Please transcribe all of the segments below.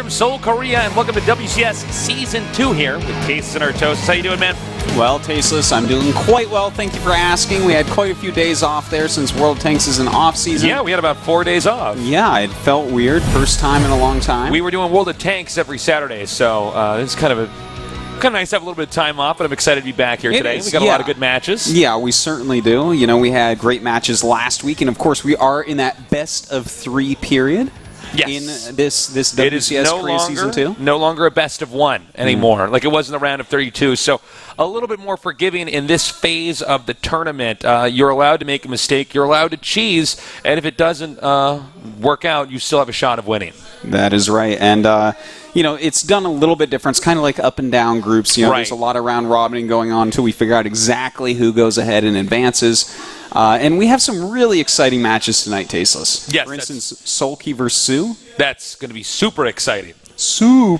from Seoul, Korea, and welcome to WCS Season 2 here with Tasteless and our Toasts. How you doing, man? Well, Tasteless, I'm doing quite well. Thank you for asking. We had quite a few days off there since World of Tanks is an off-season. Yeah, we had about 4 days off. Yeah, it felt weird. First time in a long time. We were doing World of Tanks every Saturday, so it's kind of nice to have a little bit of time off, but I'm excited to be back here today. We got a lot of good matches. Yeah, we certainly do. You know, we had great matches last week, and of course we are in that best of 3 period. Yes. In this WCS Korea Season 2. No longer a best of 1 anymore, like it was in the round of 32. So a little bit more forgiving in this phase of the tournament. You're allowed to make a mistake. You're allowed to cheese. And if it doesn't work out, you still have a shot of winning. That is right. And, you know, it's done a little bit different. It's kind of like up and down groups. You know, There's a lot of round robining going on until we figure out exactly who goes ahead and advances. And we have some really exciting matches tonight, Tasteless. Yes. For instance, Soulkey versus Sue. That's going to be super exciting. Super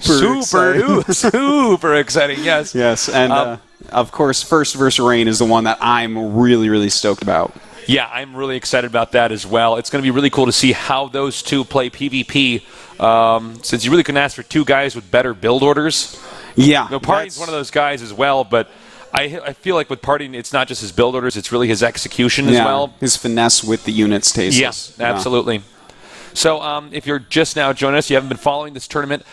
exciting, yes. Yes, and of course, First versus Rain is the one that I'm really, really stoked about. Yeah, I'm really excited about that as well. It's going to be really cool to see how those two play PvP, since you really couldn't ask for 2 guys with better build orders. Yeah. You know, Party's one of those guys as well, but I feel like with Party, it's not just his build orders, it's really his execution as well. His finesse with the units, Tasteless. Yes, absolutely. So if you're just now joining us, you haven't been following this tournament,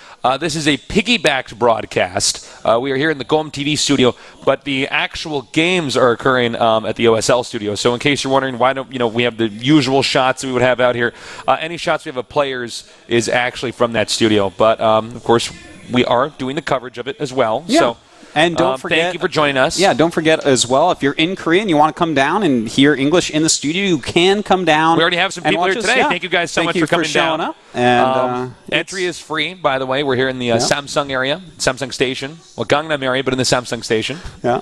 this is a piggybacked broadcast. We are here in the GOMTV studio, but the actual games are occurring at the OSL studio. So in case you're wondering why don't we have the usual shots that we would have out here, any shots we have of players is actually from that studio. But of course, we are doing the coverage of it as well. Yeah. So. And don't forget, thank you for joining us. Yeah, don't forget as well, if you're in Korea and you want to come down and hear English in the studio, you can come down. We already have some people here today. Yeah. Thank you guys so much for coming showing down. Up. And entry is free, by the way. We're here in the Samsung area, Samsung station. Well, Gangnam area, but in the Samsung station. Yeah.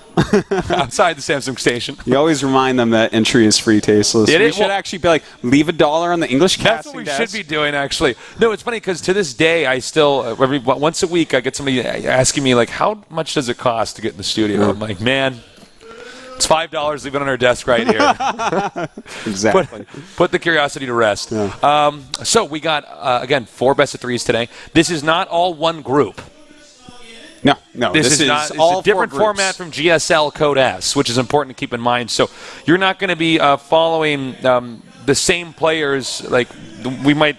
Outside the Samsung station. You always remind them that entry is free, Tasteless. We should actually be like, leave $1 on the English casting desk. That's what we should be doing, actually. No, it's funny because to this day, I still, once a week, I get somebody asking me, like, how much does it cost to get in the studio? I'm like, man, it's $5. Leave it on our desk right here. Exactly. Put the curiosity to rest. Yeah. So we got, again, 4 best of 3s today. This is not all one group. No. This is not. It's a different format from GSL Code S, which is important to keep in mind. So you're not going to be following the same players. Like we might.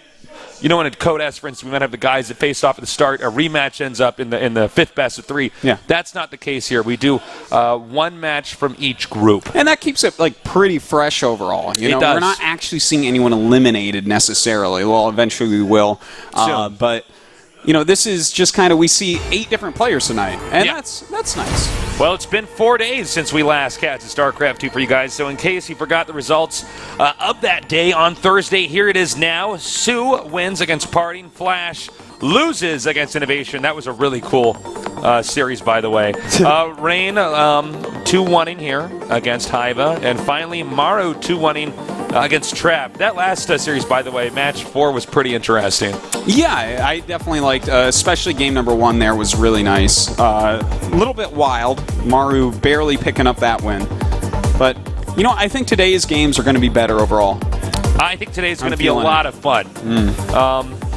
You know, in a Code S, for instance, we might have the guys that face off at the start. A rematch ends up in the 5th best of 3. Yeah. That's not the case here. We do 1 match from each group. And that keeps it, like, pretty fresh overall. You know, we're not actually seeing anyone eliminated necessarily. Well, eventually we will. But, you know, this is just kind of, we see 8 different players tonight. And that's nice. Well, it's been 4 days since we last cast Starcraft 2 for you guys, so in case you forgot the results of that day on Thursday, here it is now. Sue wins against Parting. Flash loses against Innovation. That was a really cool series, by the way. Rain 2-1-ing here against Hiva, and finally Maru 2-1-ing against Trap. That last series, by the way, match 4 was pretty interesting. Yeah, I definitely liked, especially game number 1 there was really nice. A little bit wild. Maru barely picking up that win. But, you know, I think today's games are going to be better overall. I think today's going to be a lot of fun.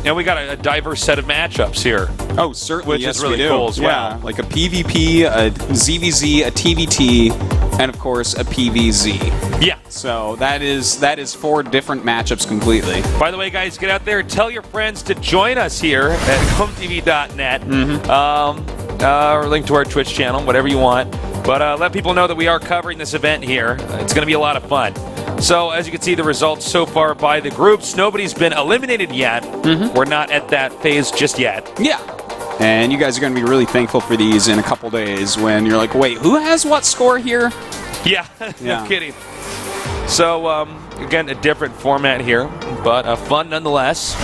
And we got a diverse set of matchups here. Oh, certainly. Which is really cool as well. Yeah, like a PvP, a ZVZ, a TVT, and of course a PVZ. Yeah. So that is 4 different matchups completely. By the way, guys, get out there. Tell your friends to join us here at GOMTV.net. Or link to our Twitch channel, whatever you want. But let people know that we are covering this event here. It's going to be a lot of fun. So, as you can see, the results so far by the groups, nobody's been eliminated yet. We're not at that phase just yet. Yeah. And you guys are going to be really thankful for these in a couple days when you're like, wait, who has what score here? Yeah, no kidding. So, again, a different format here, but fun nonetheless.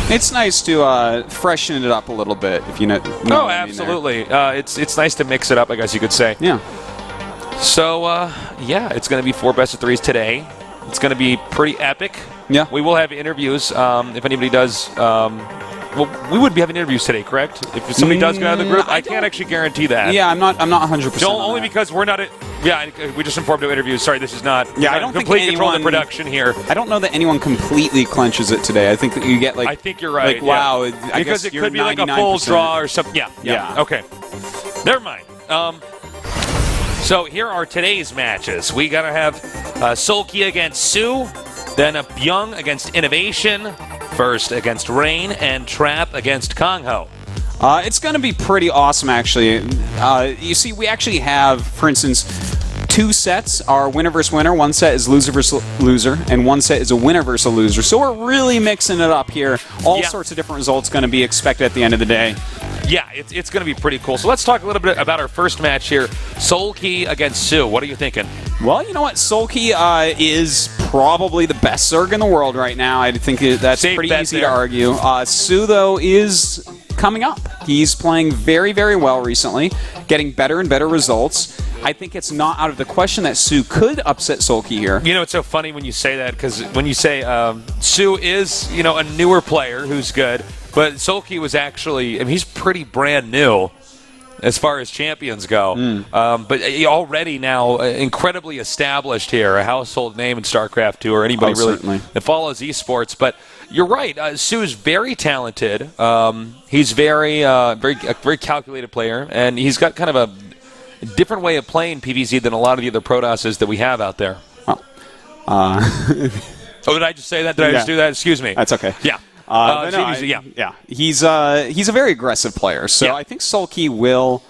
It's nice to freshen it up a little bit, if you know. Oh, absolutely. It's nice to mix it up, I guess you could say. Yeah. So, yeah, it's going to be 4 best of 3s today. It's going to be pretty epic. Yeah. We will have interviews if anybody does. Well, we would be having interviews today, correct? If somebody does go out of the group, I can't actually guarantee that. Yeah, I'm not 100%. Only because we're not Yeah, we just informed to interviews. Sorry, this is not. Yeah, I don't think complete control of the production here. I don't know that anyone completely clenches it today. I think that you get like. I think you're right. Like, wow, I guess it could be like a full draw or something. Yeah. Okay. Never mind. So here are today's matches. We gotta have Soulkey against Sue, then a Byung against Innovation, First against Rain, and Trap against Kongho. It's going to be pretty awesome, actually. You see, we actually have, for instance, 2 sets are winner versus winner. One set is loser versus loser, and one set is a winner versus a loser. So we're really mixing it up here. All sorts of different results going to be expected at the end of the day. Yeah, it's going to be pretty cool. So let's talk a little bit about our first match here. Soulkey against Sue. What are you thinking? Well, you know what? Soulkey is probably the best Zerg in the world right now. I think that's pretty easy to argue. Sue, though, is coming up. He's playing very, very well recently, getting better and better results. I think it's not out of the question that Sue could upset Soulkey here. You know, it's so funny when you say that, because when you say Sue is, a newer player who's good, but Soulkey was actually, he's pretty brand new as far as champions go. But already now incredibly established here, a household name in StarCraft 2 or anybody really that follows esports. But you're right, Sue's very talented. He's a very calculated player, and he's got kind of a different way of playing PvZ than a lot of the other Protosses that we have out there. Oh, did I just say that? Did I just do that? Excuse me. That's okay. Yeah. He's a very aggressive player, so I think Soulkey will,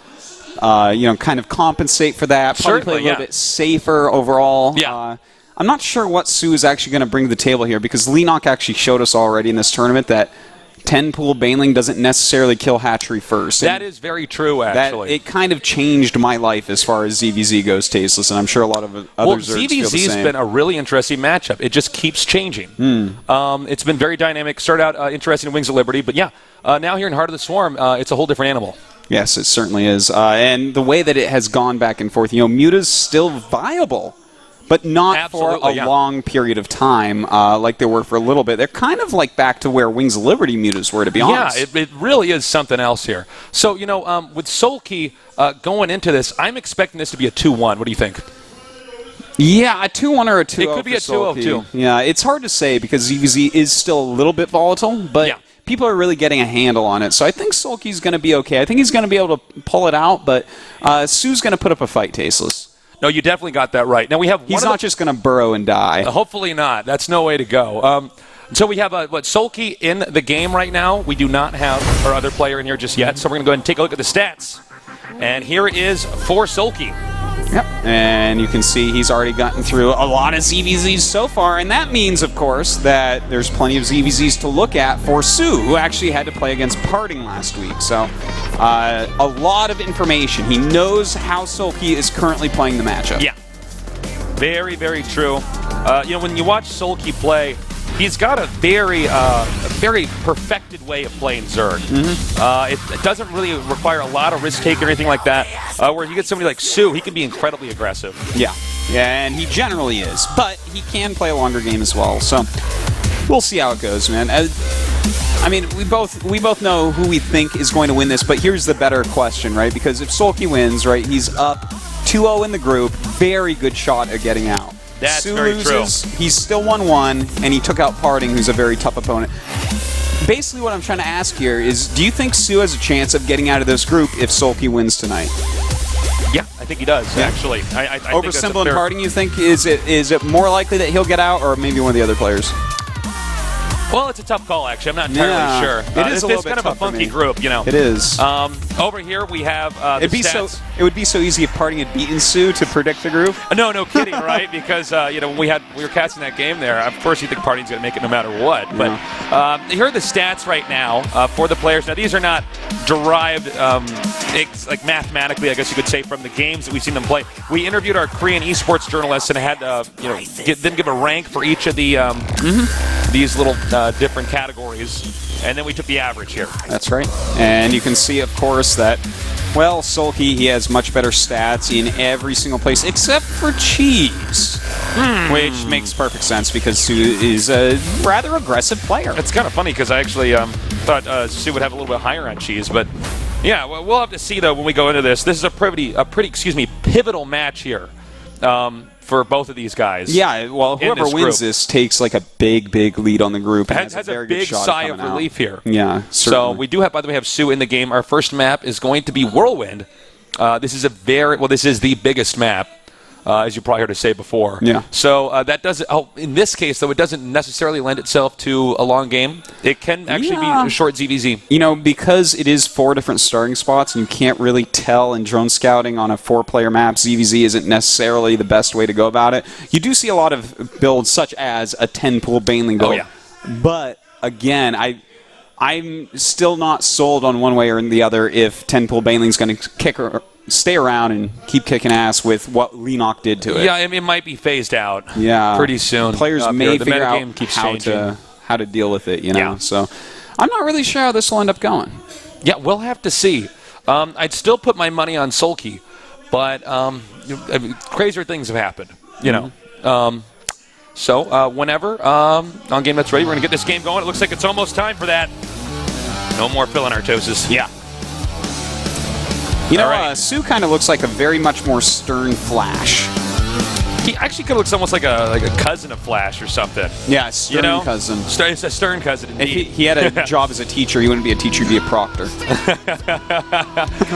kind of compensate for that. Probably play a little bit safer overall. Yeah. I'm not sure what Sue is actually going to bring to the table here, because Leenock actually showed us already in this tournament that 10-pool Baneling doesn't necessarily kill hatchery first. That is very true, actually. It kind of changed my life as far as ZVZ goes, Tasteless, and I'm sure a lot of other Zergs feel the same. ZVZ's been a really interesting matchup. It just keeps changing. It's been very dynamic. Started out interesting in Wings of Liberty, but now here in Heart of the Swarm, it's a whole different animal. Yes, it certainly is. And the way that it has gone back and forth, Muta's still viable, but not for a long period of time like they were for a little bit. They're kind of like back to where Wings of Liberty Mutas were, to be honest. Yeah, it really is something else here. So, with Soulkey going into this, I'm expecting this to be a 2-1. What do you think? Yeah, a 2-1 or a 2-0. It could be a 2-0 too. Yeah, it's hard to say because ZVZ is still a little bit volatile, but people are really getting a handle on it. So I think Soulkey's going to be okay. I think he's going to be able to pull it out, but Sue's going to put up a fight, Tasteless. No, you definitely got that right. Now we have. He's not just going to burrow and die. Hopefully not. That's no way to go. So we have Soulkey in the game right now. We do not have our other player in here just yet. So we're going to go ahead and take a look at the stats. And here is for Soulkey. Yep. And you can see he's already gotten through a lot of ZVZs so far, and that means, of course, that there's plenty of ZVZs to look at for Sue, who actually had to play against Parting last week. So a lot of information. He knows how Soulkey is currently playing the matchup. Yeah. Very, very true. When you watch Soulkey play, he's got a very perfected way of playing Zerg. It doesn't really require a lot of risk-taking or anything like that. Where you get somebody like Sue, he can be incredibly aggressive. Yeah, and he generally is. But he can play a longer game as well. So we'll see how it goes, man. We both know who we think is going to win this, but here's the better question, right? Because if Soulkey wins, right, he's up 2-0 in the group. Very good shot at getting out. That's Sue very loses, true. He's still 1-1, and he took out Parting, who's a very tough opponent. Basically, what I'm trying to ask here is, do you think Sue has a chance of getting out of this group if Soulkey wins tonight? Yeah, I think he does, actually. I Over Symbol and Parting, you think? Is it more likely that he'll get out, or maybe one of the other players? Well, it's a tough call, actually. I'm not entirely sure. It is a little bit kind of a funky group, It is. Over here, we have the stats. It would be so easy if Parting had beaten Sue to predict the group. No kidding, right? Because when we were casting that game there, of course you think Parting's going to make it no matter what. But here are the stats right now for the players. Now these are not derived like mathematically, I guess you could say, from the games that we've seen them play. We interviewed our Korean esports journalists and had then give a rank for each of the these little different categories, and then we took the average here. That's right. And you can see, of course, that, well, Soulkey, he has much better stats in every single place except for Cheese, which makes perfect sense because Sue is a rather aggressive player. It's kind of funny because I actually thought Sue would have a little bit higher on Cheese, but yeah, we'll have to see, though, when we go into this. This is a pretty pivotal match here. for both of these guys. Yeah, well, whoever wins this takes like a big lead on the group. Has a big sigh of relief here. Yeah, certainly. So we do have, by the way, have Sue in the game. Our first map is going to be Whirlwind. This is this is the biggest map. As you probably heard us say before. Yeah. So that doesn't. In this case, though, it doesn't necessarily lend itself to a long game. It can actually be a short ZVZ. Because it is 4 different starting spots, and you can't really tell in drone scouting on a 4-player map, ZVZ isn't necessarily the best way to go about it. You do see a lot of builds, such as a 10-pool Baneling build. Oh, yeah. But again, I'm still not sold on one way or the other if 10-pool Baneling's going to stay around and keep kicking ass with what Leenock did to it. Yeah, it might be phased out pretty soon. Players may figure out how to deal with it, Yeah. So I'm not really sure how this will end up going. Yeah, we'll have to see. I'd still put my money on Soulkey, but crazier things have happened, So whenever on game that's ready, we're going to get this game going. It looks like it's almost time for that. No more filling our toes. Yeah. Sue kind of looks like a very much more stern Flash. He actually could look almost like a cousin of Flash or something. Yeah, a stern cousin. It's a stern cousin, indeed. If he had a job as a teacher, he wouldn't be a teacher, he'd be a proctor.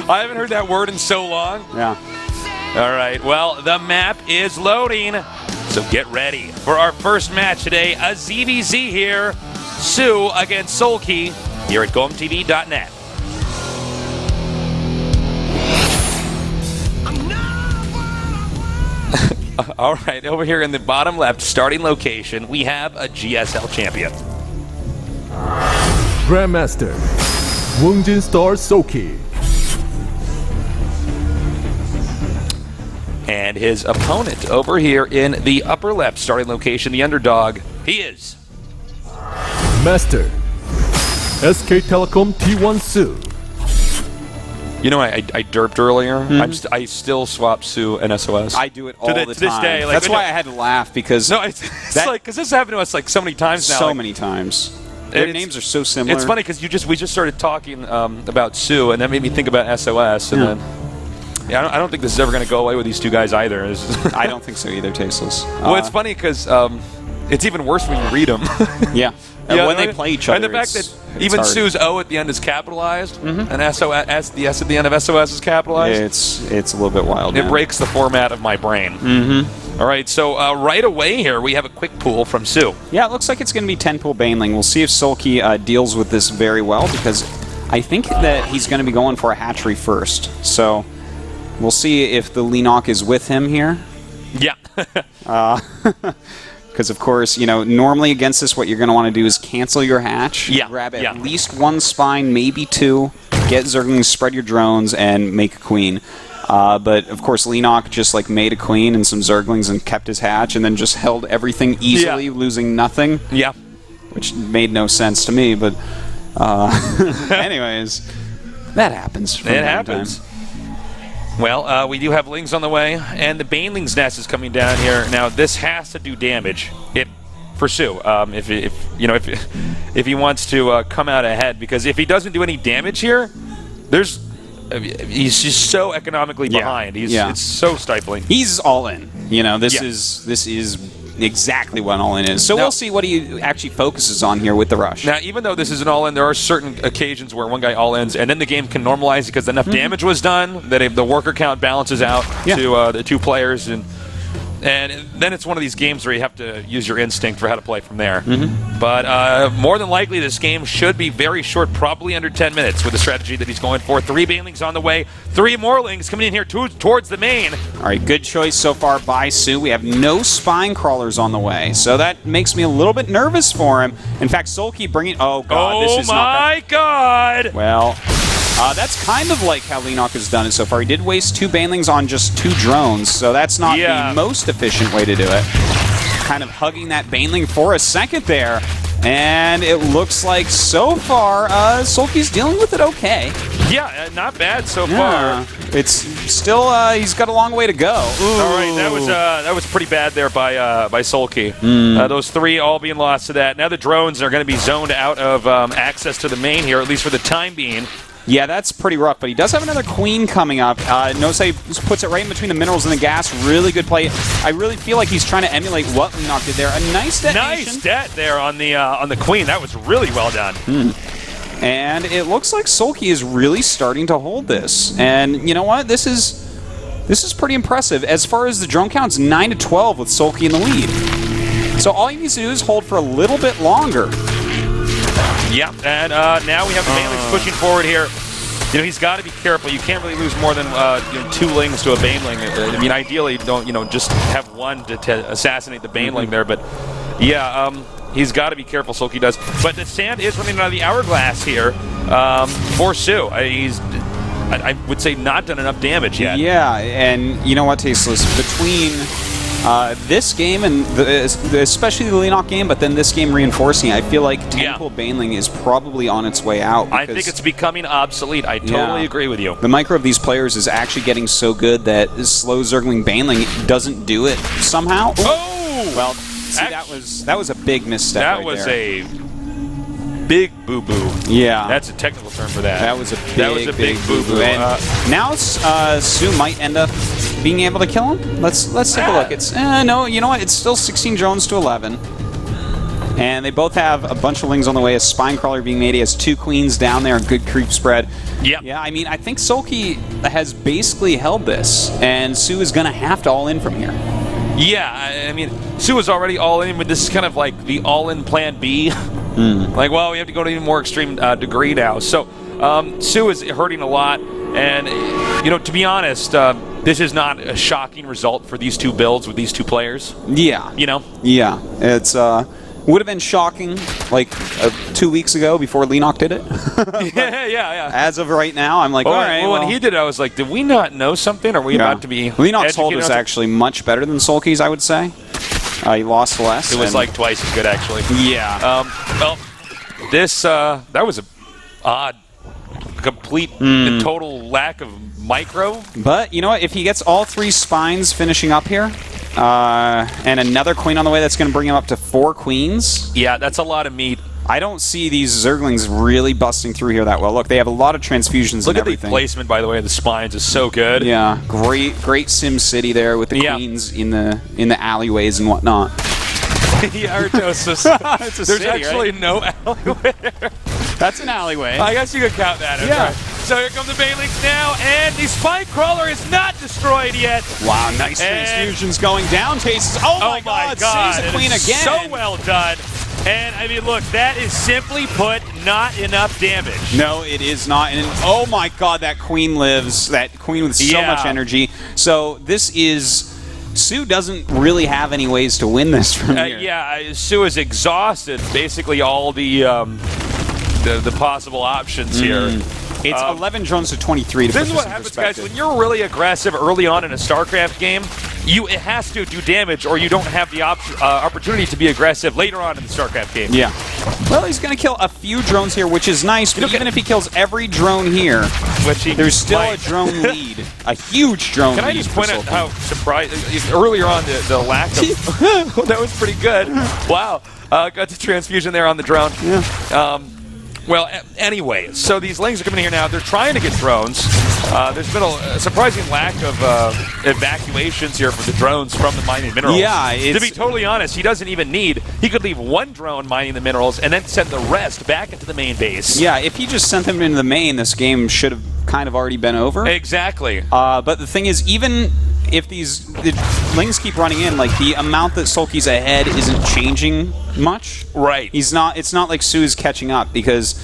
I haven't heard that word in so long. Yeah. All right, well, the map is loading, so get ready for our first match today. A ZVZ here, Sue against Soulkey here at GOMTV.net. All right, over here in the bottom left starting location, we have a GSL champion. Grandmaster, Woongjin Star Soulkey. And his opponent over here in the upper left starting location, the underdog, he is Master, SK Telecom T1 Sue. I derped earlier. I still swap Sue and SOS. I do it all the time. To this day. That's why I had to laugh, because... No, it's like, because this happened to us like so many times now. So many times. Their names are so similar. It's funny because we just started talking about Sue, and that made me think about SOS, and then... Yeah, I don't think this is ever going to go away with these two guys either. I don't think so either, Tasteless. Well, it's funny because it's even worse when you read them. Yeah. When they play each other, and the fact that even hard. Sue's O at the end is capitalized, and SOS, the S at the end of SOS is capitalized. It's a little bit wild. It breaks the format of my brain. All right, so right away here, we have a quick pool from Sue. Yeah, it looks like it's going to be 10-pool Baneling. We'll see if Soulkey deals with this very well, because I think that he's going to be going for a hatchery first. So we'll see if the Leenock is with him here. Yeah. Because, of course, normally against this, what you're going to want to do is cancel your hatch, grab at least 1 spine, maybe 2, get Zerglings, spread your drones, and make a queen. But, of course, Leenock just made a queen and some Zerglings and kept his hatch, and then just held everything easily, losing nothing. Yeah. Which made no sense to me, but anyways, that happens from time to time. Well, we do have Lings on the way, and the Baneling's nest is coming down here. Now, this has to do damage for Sue, if he wants to come out ahead, because if he doesn't do any damage here, he's just so economically behind. It's so stifling. He's all in. This is exactly what all-in is. So we'll see what he actually focuses on here with the rush. Now, even though this is an all-in, there are certain occasions where one guy all-ins, and then the game can normalize because enough damage was done that the worker count balances out to the 2 players, and then it's one of these games where you have to use your instinct for how to play from there. But more than likely, this game should be very short, probably under 10 minutes with the strategy that he's going for. 3 Banelings on the way, 3 more Lings coming in here towards the main. All right, good choice so far by Sue. We have no spine crawlers on the way, so that makes me a little bit nervous for him. In fact, Soulkey bringing... Oh, God, this is not... Oh, my God! Well... that's kind of like how Leenock has done it so far. He did waste 2 Banelings on just 2 drones, so that's not the most efficient way to do it. Kind of hugging that Baneling for a second there, and it looks like so far Soulkey's dealing with it okay. Yeah, not bad so far. It's still he's got a long way to go. All right, that was pretty bad there by Soulkey. Those 3 all being lost to that. Now the drones are going to be zoned out of access to the main here, at least for the time being. Yeah, that's pretty rough, but he does have another queen coming up. Nose puts it right in between the minerals and the gas. Really good play. I really feel like he's trying to emulate what Leenock did there. A nice detonation. Nice det there on the queen. That was really well done. And it looks like Soulkey is really starting to hold this. And you know what? This is pretty impressive. As far as the drone count's 9-12 with Soulkey in the lead. So all he needs to do is hold for a little bit longer. Yeah, and now we have the Banelings pushing forward here. You know, he's got to be careful. You can't really lose more than 2 lings to a Baneling. I mean, ideally, you don't just have one to assassinate the Baneling there. But yeah, he's got to be careful. Soulkey does. But the sand is running out of the hourglass here for Sue. He's, I would say, not done enough damage yet. Yeah, and you know what, Tasteless? Between this game and especially the Leenock game, but then this game reinforcing, I feel like Tentacle Baneling is probably on its way out. I think it's becoming obsolete. I totally agree with you. The micro of these players is actually getting so good that slow Zergling Baneling doesn't do it somehow. Oh! Well, see, that was a big misstep. That was a big boo-boo. Yeah. That's a technical term for that. That was a big boo-boo. And now Sue might end up being able to kill him. Let's take a look. It's no, you know what? It's still 16 drones to 11. And they both have a bunch of lings on the way. A spine crawler being made. He has 2 queens down there. Good creep spread. Yep. Yeah, I mean, I think Soulkey has basically held this, and Sue is going to have to all in from here. Yeah, I mean, Sue is already all in, but this is kind of like the all-in plan B. Like, well, we have to go to an even more extreme degree now. So Sue is hurting a lot, and to be honest, this is not a shocking result for these 2 builds with these 2 players. Yeah. Yeah. It's would have been shocking like 2 weeks ago before Leenock did it. yeah. As of right now, I'm like, all right. Well, when he did it, I was like, did we not know something? Are we about to be Leenock's hold was actually much better than Soulkey's, I would say. He lost less. It was like twice as good, actually. Yeah. Well, this that was a odd, complete, and total lack of micro. But you know what? If he gets all 3 spines finishing up here, and another queen on the way, that's going to bring him up to 4 queens. Yeah, that's a lot of meat. I don't see these Zerglings really busting through here that well. Look, they have a lot of transfusions and everything. Look at the placement, by the way, of the spines is so good. Yeah, great Sim City there with the queens in the alleyways and whatnot. Yeah, There's city, actually no alleyway. That's an alleyway. I guess you could count that. Yeah. Right. So here comes the Banelings now, and the spine crawler is not destroyed yet. Wow, nice transfusions going down. Tastes. Oh my God! Saves the queen again. So well done. And I mean, look, that is simply put not enough damage. No, it is not. And oh my God, that queen lives. That queen with so much energy. So this is. Sue doesn't really have any ways to win this from here. Yeah, Sue is exhausted. Basically, all the possible options here. It's 11 drones to 23 to put this is what happens, guys. When you're really aggressive early on in a StarCraft game, it has to do damage, or you don't have the opportunity to be aggressive later on in the StarCraft game. Yeah. Well, he's going to kill a few drones here, which is nice. But even if he kills every drone here, there's still a drone lead, a huge drone lead. Can I just point out how surprised earlier on the lack of that was pretty good. Wow, got the transfusion there on the drone. Yeah. Well, anyway, so these lings are coming here now. They're trying to get drones. There's been a surprising lack of evacuations here for the drones from the mining minerals. Yeah, to be totally honest, he doesn't even need. He could leave 1 drone mining the minerals and then send the rest back into the main base. Yeah, if he just sent them into the main, this game should have kind of already been over. Exactly. But the thing is, even if the lings keep running in, like the amount that Soulkey's ahead isn't changing much. Right. It's not like Sue's catching up because,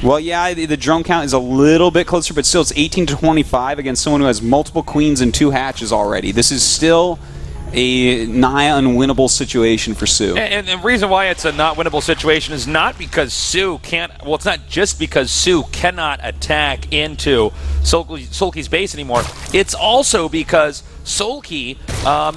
well, yeah, the drone count is a little bit closer, but still it's 18 to 25 against someone who has multiple queens and 2 hatches already. This is still a nigh unwinnable situation for Sue. And the reason why it's a not winnable situation is not because Sue can't. Well, it's not just because Sue cannot attack into Soulkey's base anymore. It's also because Soulkey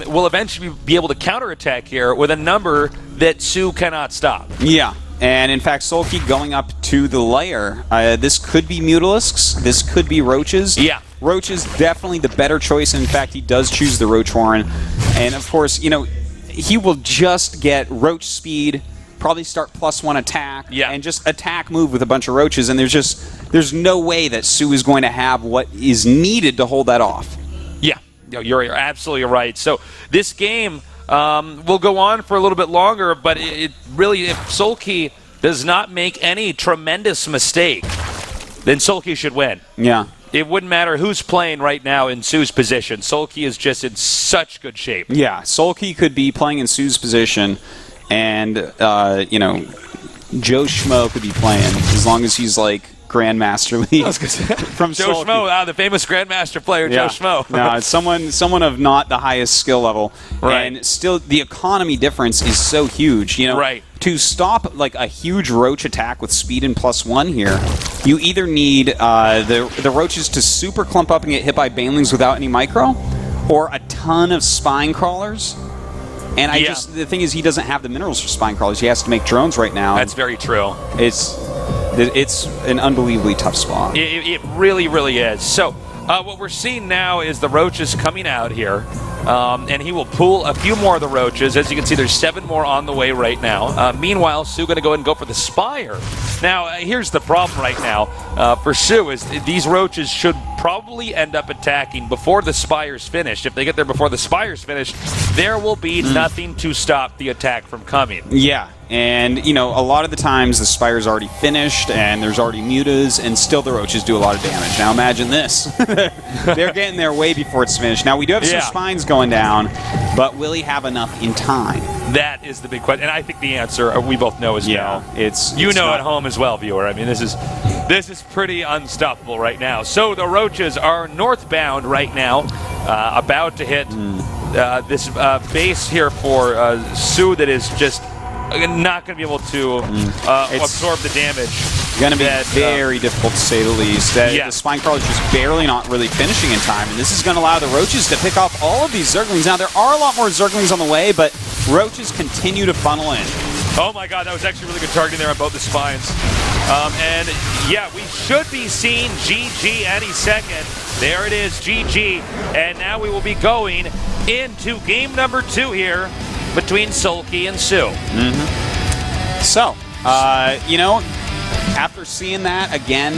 will eventually be able to counterattack here with a number that Sue cannot stop. Yeah. And in fact, Soulkey going up to the lair. This could be Mutalisks. This could be Roaches. Yeah. Roach is definitely the better choice. In fact, he does choose the Roach Warren. And of course, he will just get Roach speed probably start +1 attack, Yeah. and just attack move with a bunch of roaches, and there's no way that Sue is going to have what is needed to hold that off. Yeah, you're absolutely right. So this game will go on for a little bit longer, but it really, if Soulkey does not make any tremendous mistake, then Soulkey should win. Yeah. It wouldn't matter who's playing right now in Sue's position. Soulkey is just in such good shape. Yeah, Soulkey could be playing in Sue's position, and, Joe Schmo could be playing, as long as he's like Grandmaster League from Joe Soulkey. Schmo, the famous Grandmaster player, Joe Schmo. No, it's someone of not the highest skill level. Right. And still, the economy difference is so huge. Right. To stop like a huge roach attack with speed and +1 here, you either need the roaches to super clump up and get hit by banelings without any micro, or a ton of spine crawlers. And the thing is, he doesn't have the minerals for spine crawlers. He has to make drones right now. That's very true. It's an unbelievably tough spot. It really, really is. So what we're seeing now is the roaches coming out here, and he will pull a few more of the roaches. As you can see, there's 7 more on the way right now. Meanwhile, Sue going to go ahead and go for the Spire. Now, here's the problem right now for Sue is these roaches should probably end up attacking before the Spire's finished. If they get there before the Spire's finished, there will be nothing to stop the attack from coming. Yeah, and a lot of the times the Spire's already finished and there's already mutas, and still the roaches do a lot of damage. Now imagine this. They're getting there way before it's finished. Now we do have some spines going down, but will he have enough in time? That is the big question, and I think the answer we both know is no. It's at home as well, viewer. I mean, this is pretty unstoppable right now. So the roaches are northbound right now, about to hit this base here for Sue that is just not going to be able to absorb the damage. Going to be very difficult to say the least. The spine crawler is just barely not really finishing in time, and this is going to allow the roaches to pick off all of these zerglings. Now there are a lot more zerglings on the way, but roaches continue to funnel in. Oh my god, that was actually really good targeting there on both the spines. And yeah, we should be seeing GG any second. There it is, GG. And now we will be going into game number 2 here between Soulkey and Sue. So, after seeing that again,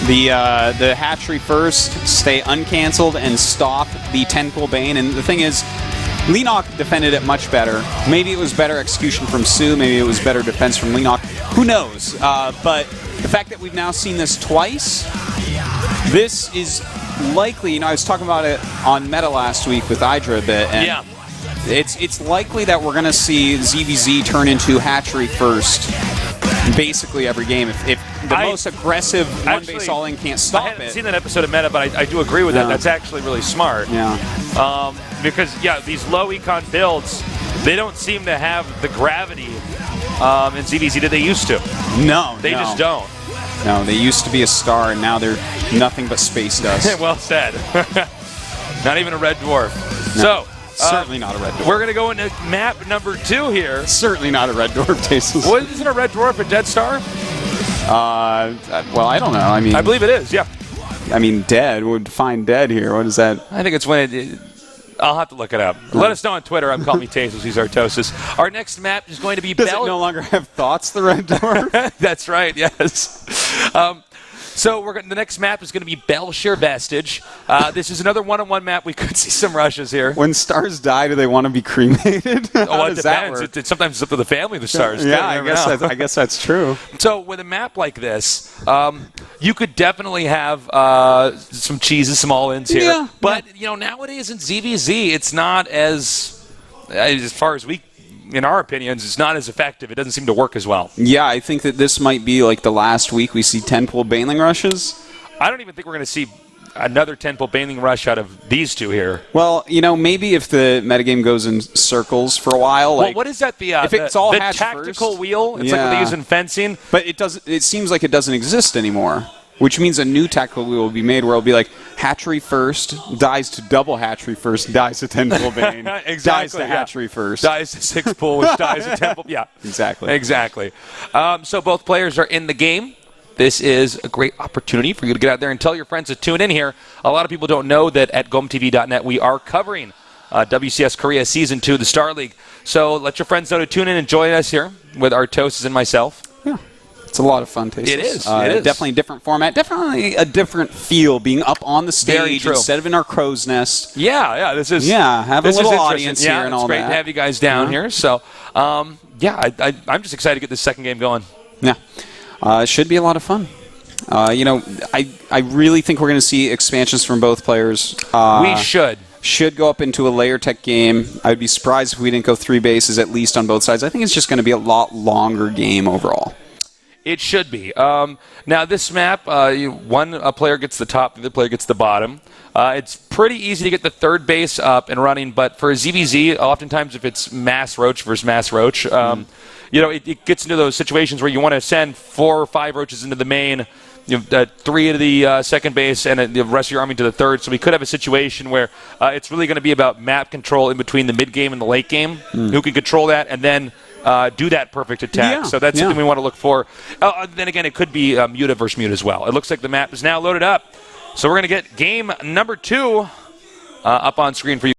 the hatchery first, stay uncancelled and stop the Tentacle Bane. And the thing is, Leenock defended it much better. Maybe it was better execution from Sue. Maybe it was better defense from Leenock. Who knows? But the fact that we've now seen this twice, this is likely. I was talking about it on Meta last week with Hydra a bit, and it's likely that we're going to see ZVZ turn into hatchery first basically every game. If the most aggressive one-base all-in can't stop it. I haven't seen that episode of Meta, but I do agree with that. That's actually really smart. Yeah. Because, these low econ builds, they don't seem to have the gravity in ZVZ that they used to. No. They just don't. No, they used to be a star, and now they're nothing but space dust. Well said. Not even a red dwarf. No. So, certainly not a red dwarf. We're going to go into map number 2 here. Certainly not a red dwarf, Tasteless. What, isn't a red dwarf a dead star? Well, I don't know. I believe it is, yeah. Dead would find dead here. What is that? I think it's when I'll have to look it up. Let us know on Twitter. Call me Tasteless. He's Artosis. Our next map is going to be Does it no longer have thoughts, the red dwarf? That's right, yes. So the next map is going to be Belshire Vestige. This is another one-on-one map. We could see some rushes here. When stars die, do they want to be cremated? How does that work? Sometimes it's up to the family of the stars. Yeah, I guess that's true. So with a map like this, you could definitely have some cheeses, some all-ins here. Yeah. But nowadays in ZVZ, it's not as far as in our opinions, it's not as effective. It doesn't seem to work as well. Yeah, I think that this might be like the last week we see 10-pull Baneling rushes. I don't even think we're going to see another 10-pull Baneling rush out of these two here. Well, maybe if the metagame goes in circles for a while. Well, what is that? If it's all the tactical first, wheel? It's like what they use in fencing. But it seems like it doesn't exist anymore. Which means a new tactical wheel will be made where it'll be like hatchery first, dies to double hatchery first, dies to 10-pull Bane, exactly, dies to hatchery first. Dies to 6-pull, which dies to 10-pull. Yeah. Exactly. So both players are in the game. This is a great opportunity for you to get out there and tell your friends to tune in here. A lot of people don't know that at GOMTV.net we are covering WCS Korea Season 2, the Star League. So let your friends know to tune in and join us here with Artosis and myself. Yeah. It's a lot of fun, Tasteless. It is. It is. Definitely a different format. Definitely a different feel being up on the stage instead of in our crow's nest. Yeah. This is have a little audience here and all that. It's great to have you guys down here. So, I'm just excited to get this second game going. Yeah. It should be a lot of fun. I really think we're going to see expansions from both players. We should go up into a layer tech game. I would be surprised if we didn't go 3 bases at least on both sides. I think it's just going to be a lot longer game overall. It should be. Now, this map, one player gets the top, the other player gets the bottom. It's pretty easy to get the third base up and running, but for ZVZ, oftentimes if it's Mass Roach versus Mass Roach, it gets into those situations where you want to send 4 or 5 roaches into the main, 3 to the second base, and the rest of your army to the third. So we could have a situation where it's really going to be about map control in between the mid game and the late game. Who can control that, and then do that perfect attack. So that's something we want to look for. Then again, it could be Muta versus Muta as well. It looks like the map is now loaded up. So we're going to get game number 2 up on screen for you.